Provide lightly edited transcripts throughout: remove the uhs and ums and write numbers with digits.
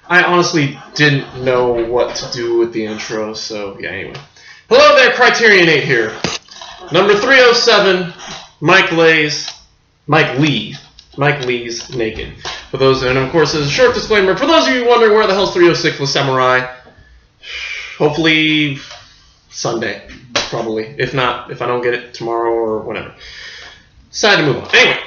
I honestly didn't know what to do with the intro, so yeah, anyway. Hello there, CriterioNate here. Number 307, Mike Lee's Naked. For those, and of course, as a short disclaimer, for those of you wondering where the hell's 306 with Samurai, hopefully Sunday, probably. If not, if I don't get it tomorrow or whatever. Decided to move on. Anyway.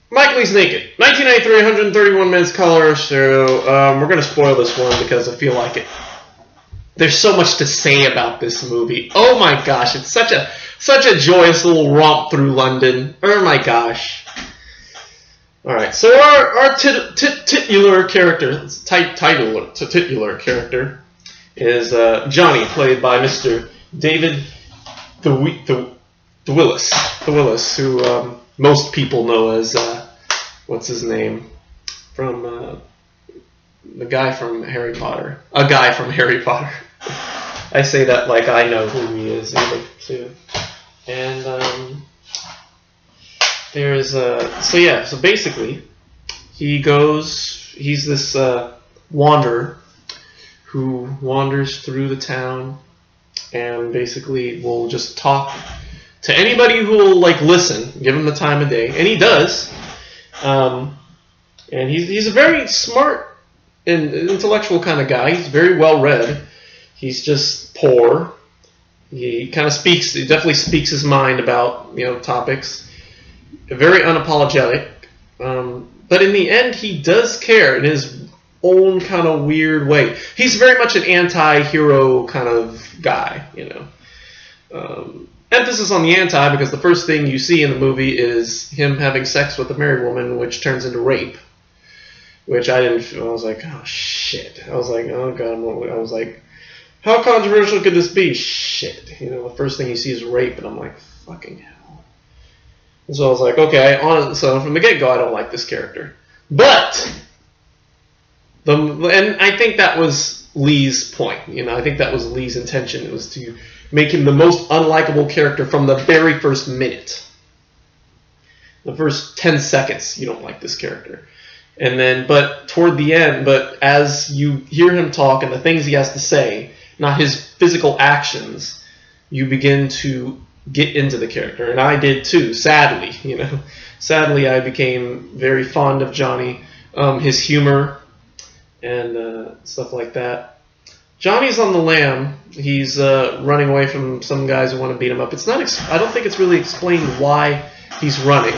Mike Lee's Naked, 1993, 131 minutes color, so we're going to spoil this one because I feel like it. There's so much to say about this movie. Oh my gosh, it's such a joyous little romp through London. Oh my gosh. Alright, so our titular character, titular character is Johnny, played by Mr. David the Willis, who most people know as what's his name from the guy from Harry Potter. A guy from Harry Potter. I say that like I know who he is too. And there's so basically he's this wanderer who wanders through the town and basically will just talk to anybody who will listen, give him the time of day, and he does. And he's a very smart and intellectual kind of guy. He's very well read. He's just poor. He definitely speaks his mind about topics. Very unapologetic. But in the end, he does care in his own kind of weird way. He's very much an anti-hero kind of guy, Emphasis on the anti, because the first thing you see in the movie is him having sex with a married woman, which turns into rape. Which I was like, oh shit. I was like, oh god. I was like, how controversial could this be? Shit. The first thing you see is rape, and I'm like, fucking hell. And so I was like, okay, so from the get-go, I don't like this character. But, and I think that was Lee's point. I think that was Lee's intention. It was to make him the most unlikable character from the very first minute. The first 10 seconds, you don't like this character. And then, but toward the end, but as you hear him talk and the things he has to say, not his physical actions, you begin to get into the character. And I did too, sadly, Sadly, I became very fond of Johnny, his humor, and stuff like that. Johnny's on the lam. He's running away from some guys who want to beat him up. It's not. I don't think it's really explained why he's running.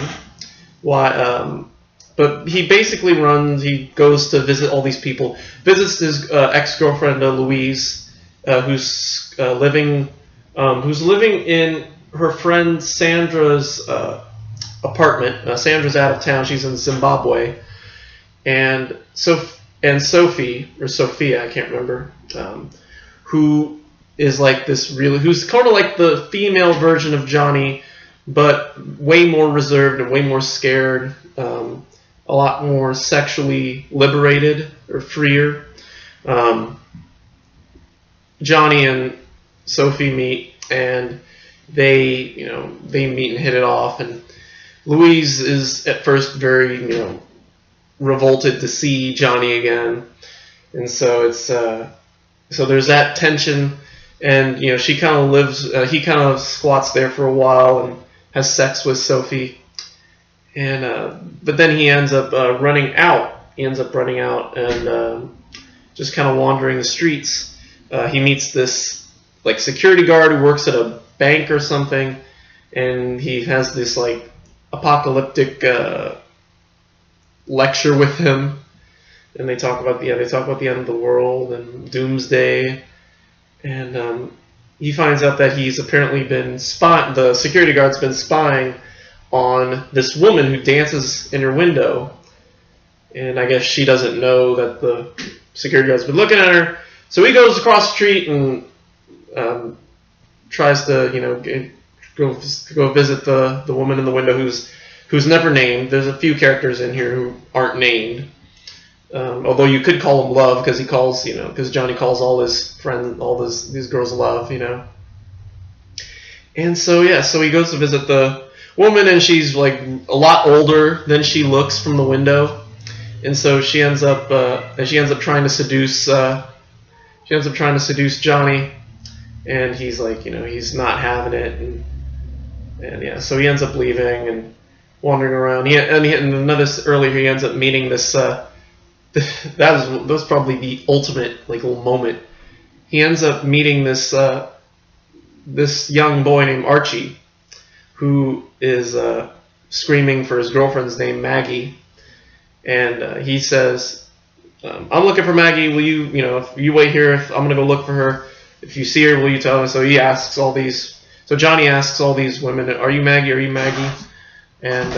But he basically runs. He goes to visit all these people. Visits his ex-girlfriend Louise, who's living in her friend Sandra's apartment. Sandra's out of town. She's in Zimbabwe, and Sophie, or Sophia, I can't remember, who is like this who's kind of like the female version of Johnny, but way more reserved and way more scared, a lot more sexually liberated or freer. Johnny and Sophie meet, and they meet and hit it off, and Louise is at first very, revolted to see Johnny again, and so it's so there's that tension, and she kind of lives. He kind of squats there for a while and has sex with Sophie, and but then he ends up running out. He ends up running out and just kind of wandering the streets. He meets this security guard who works at a bank or something, and he has this apocalyptic lecture with him, and they talk about the end of the world and doomsday, and he finds out that he's apparently been the security guard's been spying on this woman who dances in her window, and I guess she doesn't know that the security guard's been looking at her, so he goes across the street and tries to go visit the woman in the window who's never named. There's a few characters in here who aren't named. Although you could call him Love, because because Johnny calls all his friends, these girls Love, And so he goes to visit the woman, and she's like a lot older than she looks from the window, and so she ends up trying to seduce Johnny, and he's like, he's not having it, and so he ends up leaving and wandering around. He ends up meeting this. That was probably the ultimate little moment. He ends up meeting this young boy named Archie, who is screaming for his girlfriend's name, Maggie, and he says, "I'm looking for Maggie. Will you, if you wait here, I'm gonna go look for her. If you see her, will you tell me?" So he asks all these. So Johnny asks all these women, "Are you Maggie? Are you Maggie?" And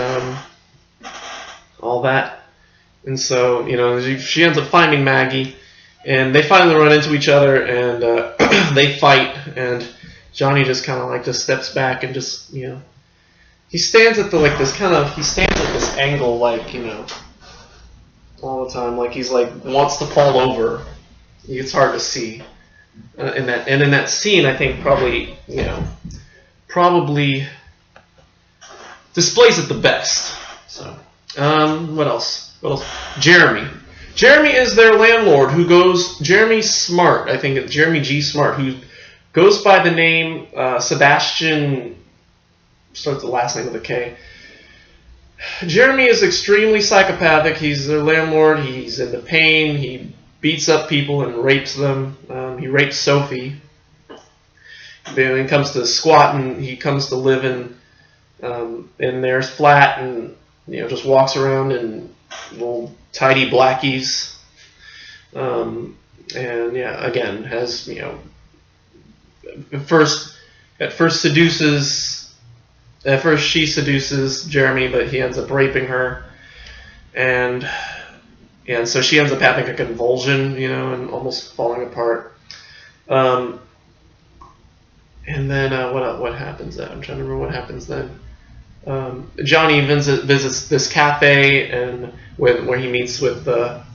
all that. And so, she ends up finding Maggie, and they finally run into each other, and they fight, and Johnny just kind of just steps back and just, he stands at this angle, all the time, like he's wants to fall over. It's hard to see. In that scene, I think probably displays it the best. So, what else? Jeremy. Jeremy is their landlord, Jeremy Smart, I think it's Jeremy G. Smart, who goes by the name Sebastian, starts the last name with a K. Jeremy is extremely psychopathic. He's their landlord. He's into pain. He beats up people and rapes them. He rapes Sophie. Then he comes to squatting. He comes to live in their flat, and just walks around in little tidy blackies. And again has at first she seduces Jeremy, but he ends up raping her, and so she ends up having a convulsion, and almost falling apart. And then what happens then? I'm trying to remember what happens then. Johnny visits this cafe, and where he meets with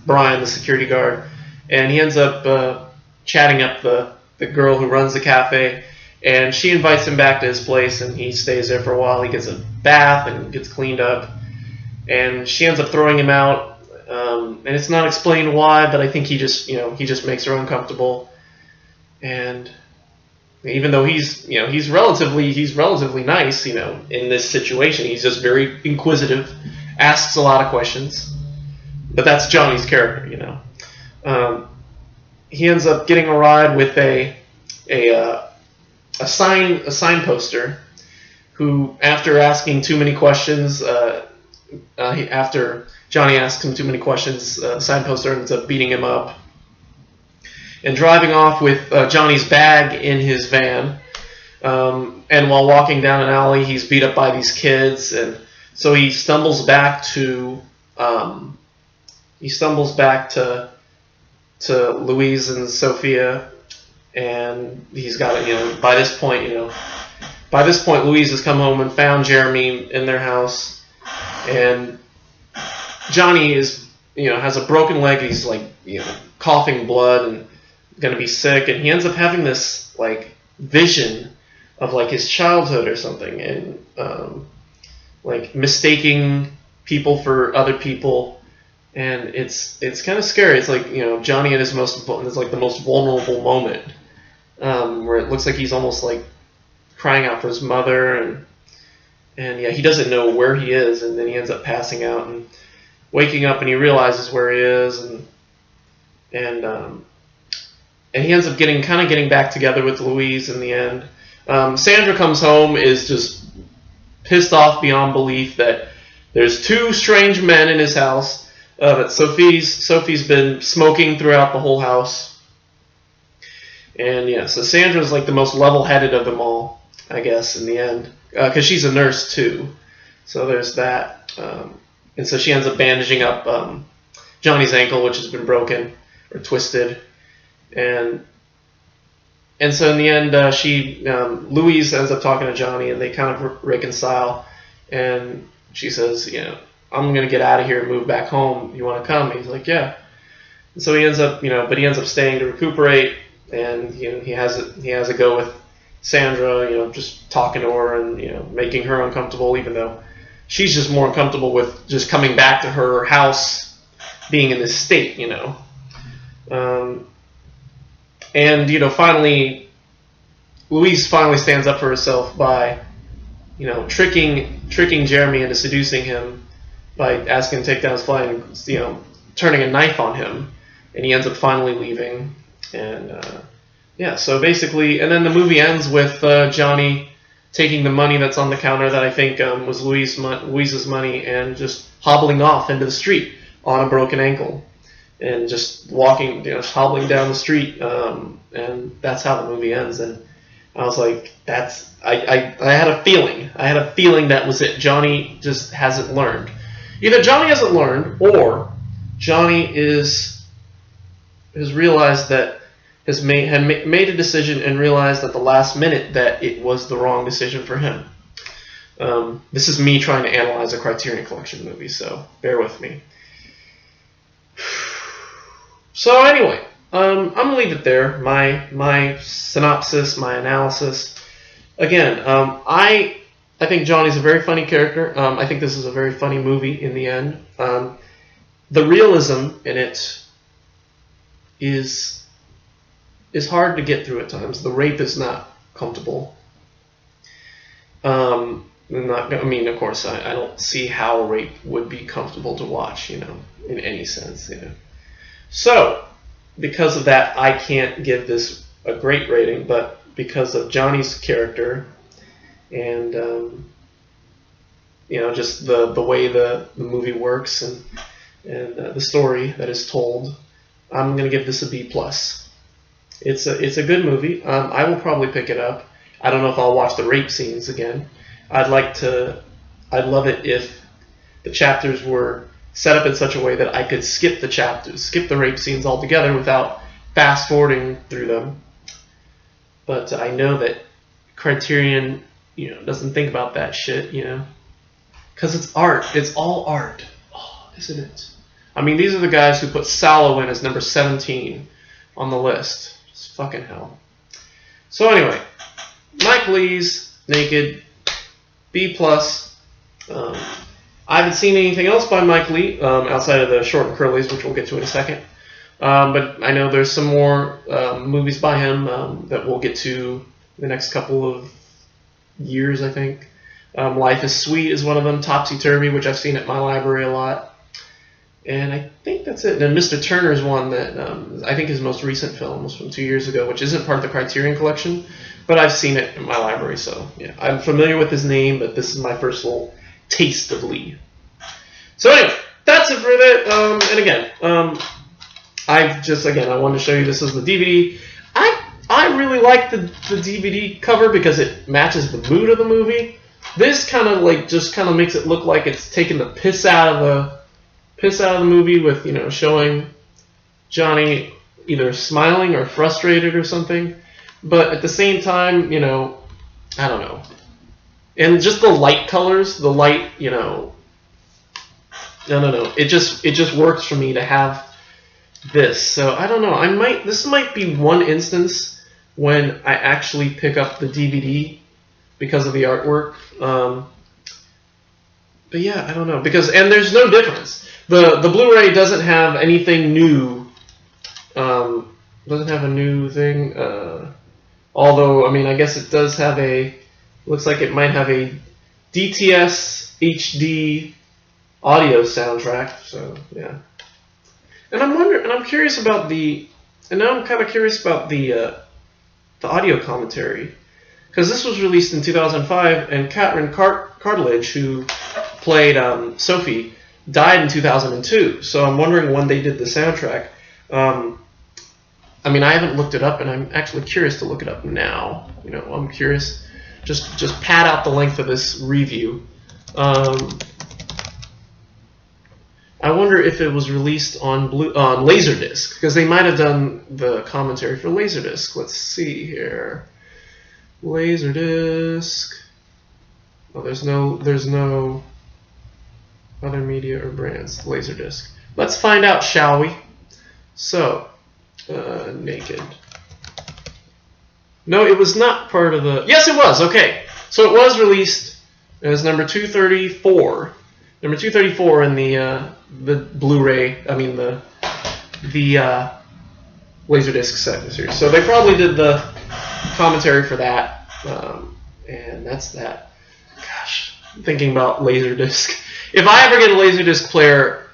Brian, the security guard, and he ends up chatting up the girl who runs the cafe, and she invites him back to his place, and he stays there for a while. He gets a bath and gets cleaned up, and she ends up throwing him out, and it's not explained why, but I think he just makes her uncomfortable, and even though he's relatively nice, in this situation, he's just very inquisitive, asks a lot of questions, but that's Johnny's character, He ends up getting a ride with a sign poster, who, after asking too many questions, after Johnny asks him too many questions, sign poster ends up beating him up and driving off with Johnny's bag in his van. And while walking down an alley, he's beat up by these kids, and so he stumbles back to Louise and Sophia, and he's got by this point Louise has come home and found Jeremy in their house, and Johnny has a broken leg. He's coughing blood and going to be sick, and he ends up having this vision of his childhood or something, and mistaking people for other people, and it's kind of scary. It's Johnny at his most, it's the most vulnerable moment, where it looks like he's almost crying out for his mother, and he doesn't know where he is, and then he ends up passing out and waking up, and he realizes where he is, and he ends up getting back together with Louise in the end. Sandra comes home, is just pissed off beyond belief that there's two strange men in his house, that Sophie's been smoking throughout the whole house. And so Sandra's the most level-headed of them all, I guess, in the end, because she's a nurse too. So there's that. And so she ends up bandaging up Johnny's ankle, which has been broken or twisted. And and so in the end, Louise ends up talking to Johnny, and they kind of reconcile. And she says, I'm gonna get out of here and move back home. You want to come? And he's like, yeah. And so he ends up, but he ends up staying to recuperate, and he has a go with Sandra, just talking to her and making her uncomfortable, even though she's just more uncomfortable with just coming back to her house, being in this state, and finally, Louise finally stands up for herself by, tricking Jeremy into seducing him by asking him to take down his flight and turning a knife on him, and he ends up finally leaving. And so basically, and then the movie ends with Johnny taking the money that's on the counter that I think was Louise's money, and just hobbling off into the street on a broken ankle, and just walking, hobbling down the street, and that's how the movie ends. And I was like, I had a feeling. That was it. Johnny just hasn't learned. Either Johnny hasn't learned, or Johnny has realized that had made a decision and realized at the last minute that it was the wrong decision for him. This is me trying to analyze a Criterion Collection movie, so bear with me. So anyway, I'm gonna leave it there. My synopsis, my analysis. Again, I think Johnny's a very funny character. I think this is a very funny movie in the end. The realism in it is hard to get through at times. The rape is not comfortable. Of course, I don't see how rape would be comfortable to watch, in any sense, So, because of that, I can't give this a great rating, but because of Johnny's character and, just the way the movie works and the story that is told, I'm going to give this a B+. It's a good movie. I will probably pick it up. I don't know if I'll watch the rape scenes again. I'd love it if the chapters were set up in such a way that I could skip the chapters, skip the rape scenes altogether without fast forwarding through them. But I know that Criterion, doesn't think about that shit, because it's art. It's all art. Oh, isn't it? I mean, these are the guys who put Sallow in as number 17 on the list. It's fucking hell. So anyway, Mike Leigh's Naked, B+. I haven't seen anything else by Mike Leigh outside of the Short and Curlies, which we'll get to in a second. But I know there's some more movies by him that we'll get to the next couple of years, I think. Life is Sweet is one of them. Topsy Turvy, which I've seen at my library a lot. And I think that's it. And Mr. Turner's one that I think his most recent film was from 2 years ago, which isn't part of the Criterion Collection, but I've seen it in my library, so yeah, I'm familiar with his name, but this is my first little taste of Leigh. So anyway, that's it for that. And again, I wanted to show you this is the DVD. I really like the DVD cover because it matches the mood of the movie. This kind of makes it look like it's taking the piss out of the movie with showing Johnny either smiling or frustrated or something. But at the same time, I don't know. And just the light colors, I don't know. It just works for me to have this. So I don't know. This might be one instance when I actually pick up the DVD because of the artwork. But yeah, I don't know. And there's no difference. The Blu-ray doesn't have anything new. Doesn't have a new thing. Although, I guess it does have looks like it might have a DTS HD audio soundtrack. So yeah. And I'm curious about the audio commentary, because this was released in 2005, and Catherine Cartledge, who played Sophie, died in 2002. So I'm wondering when they did the soundtrack. I haven't looked it up, and I'm actually curious to look it up now. I'm curious. Just pad out the length of this review. I I wonder if it was released on LaserDisc, because they might have done the commentary for LaserDisc. Let's see here. LaserDisc. Oh, there's no other media or brands. LaserDisc. Let's find out, shall we? So, Naked. No, it was not part of the. Yes, it was. Okay, so it was released as number 234. Number 234 in the Blu-ray. I mean the LaserDisc set series. So they probably did the commentary for that, and that's that. Gosh, thinking about LaserDisc. If I ever get a LaserDisc player,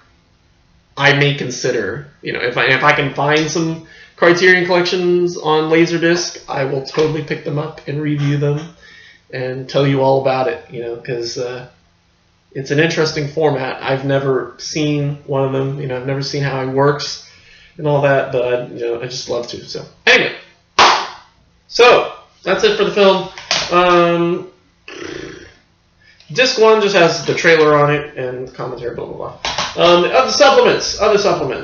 I may consider, if I can find some Criterion collections on LaserDisc, I will totally pick them up and review them and tell you all about it. Because it's an interesting format. I've never seen one of them. I've never seen how it works and all that, but I just love to. So anyway, so that's it for the film. Disc 1 just has the trailer on it and commentary, blah, blah, blah. Other supplements.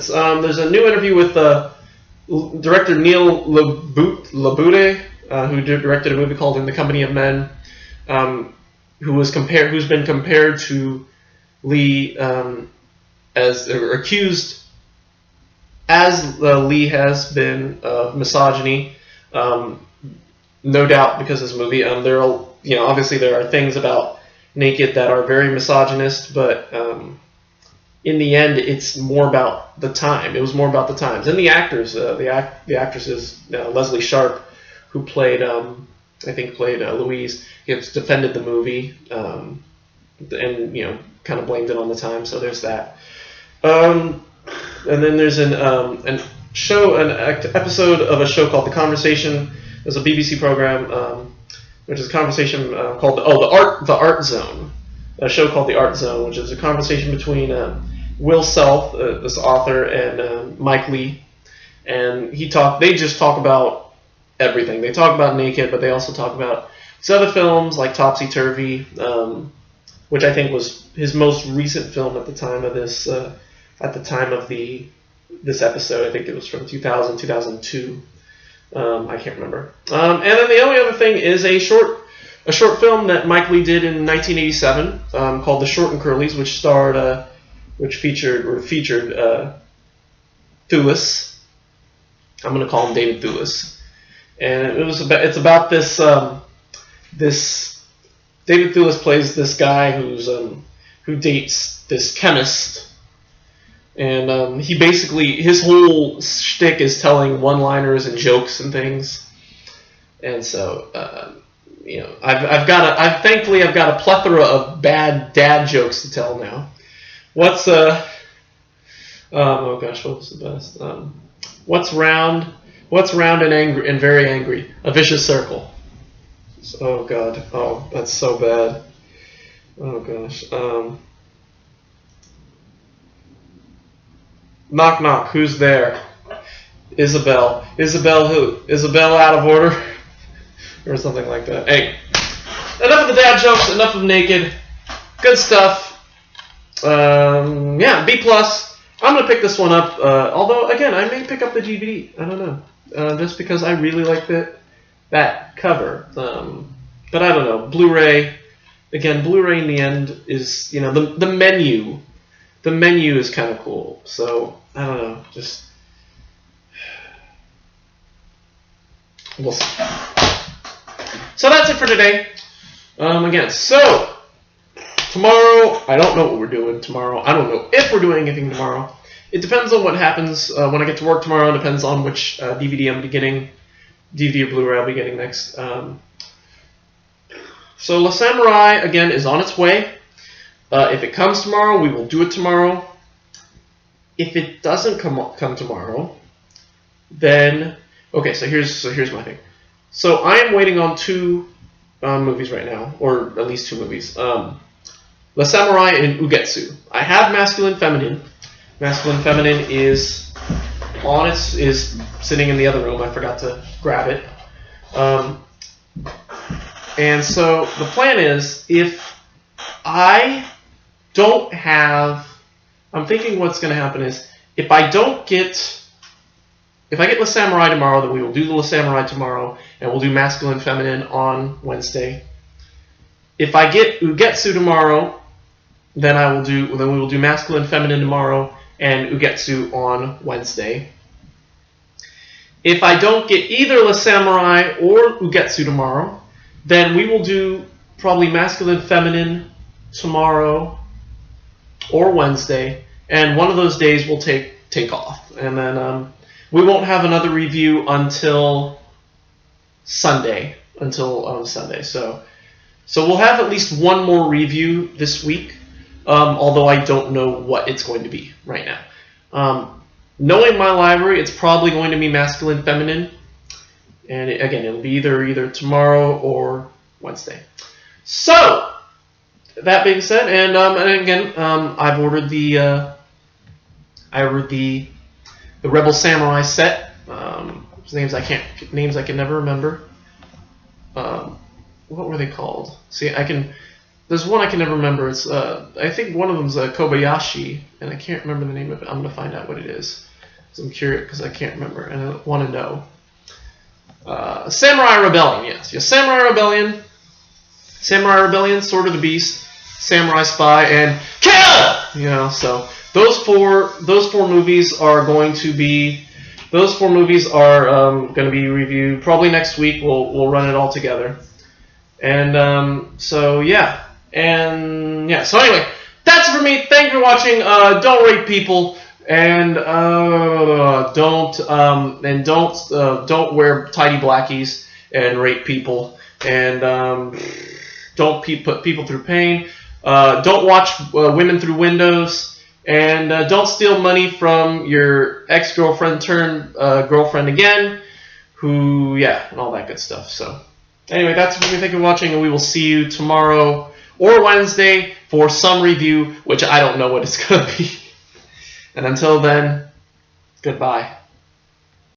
There's a new interview with director Neil Labute, who directed a movie called In the Company of Men, who's been compared to Lee accused as Lee has been of misogyny. No doubt because of this movie. Obviously there are things about Naked that are very misogynist, but in the end, it's more about the time. It was more about the times. And the actors, the actresses, Leslie Sharp, who played, Louise, has defended the movie, and, kind of blamed it on the time, so there's that. And then there's an episode of a show called The Conversation. There's a BBC program, which is a conversation called the Art Zone, a show called The Art Zone, which is a conversation between Will Self, this author, and Mike Lee, and they just talk about everything. They talk about Naked, but they also talk about these other films like Topsy Turvy, which I think was his most recent film at the time of this this episode. I think it was from 2000, 2002. I can't remember. And then the only other thing is a short film that Mike Lee did in 1987 called The Short and Curlies, which featured Thewlis. I'm going to call him David Thewlis, and it's about this David Thewlis plays this guy who dates this chemist. And he basically, his whole shtick is telling one-liners and jokes and things. And so, thankfully I've got a plethora of bad dad jokes to tell now. What was the best? What's round and angry and very angry? A vicious circle. Oh God. Oh, that's so bad. Oh gosh. Knock knock, who's there? Isabel. Isabel who? Isabel out of order? Or something like that. Hey, enough of the dad jokes, enough of Naked. Good stuff. B+. I'm going to pick this one up, although, again, I may pick up the DVD. I don't know. Just because I really like that cover. But I don't know. Blu-ray, again, Blu-ray in the end is, the menu. The menu is kind of cool, so I don't know. Just we'll see. So that's it for today. Again, so tomorrow I don't know what we're doing tomorrow. I don't know if we're doing anything tomorrow. It depends on what happens when I get to work tomorrow. It depends on which DVD I'm getting, DVD or Blu-ray I'll be getting next. So La Samurai again is on its way. If it comes tomorrow, we will do it tomorrow. If it doesn't come tomorrow, then okay. So here's my thing. So I am waiting on two movies right now, or at least two movies. La Samurai and Ugetsu. I have Masculine Feminine. Masculine Feminine is sitting in the other room. I forgot to grab it. And so the plan is, if I don't have I'm thinking what's going to happen is if I get La Samurai tomorrow, then we will do the La Samurai tomorrow, and we'll do Masculine Feminine on Wednesday. If I get Ugetsu tomorrow, then we will do Masculine Feminine tomorrow and Ugetsu on Wednesday. If I don't get either La Samurai or Ugetsu tomorrow, then we will do probably Masculine Feminine tomorrow or Wednesday, and one of those days we'll take off, and then we won't have another review until Sunday. So we'll have at least one more review this week, although I don't know what it's going to be right now. Knowing my library, it's probably going to be Masculine Feminine, and again, it'll be either tomorrow or Wednesday. So that being said, and again, I've ordered the Rebel Samurai set. Names I can never remember. What were they called? See, there's one I can never remember. It's I think one of them's Kobayashi, and I can't remember the name of it. I'm gonna find out what it is. So I'm curious because I can't remember and I want to know. Samurai Rebellion, yes, Samurai Rebellion, Sword of the Beast, Samurai Spy, and Kill. So those four movies are going to be reviewed probably next week. We'll run it all together, and so yeah. So anyway, that's it for me. Thank you for watching. Don't rape people, and don't wear tidy blackies and rape people, and don't put people through pain. Don't watch women through windows, and don't steal money from your ex-girlfriend turned girlfriend again, and all that good stuff. So anyway, that's it for me. Thank you for watching, and we will see you tomorrow or Wednesday for some review, which I don't know what it's going to be. And until then, goodbye.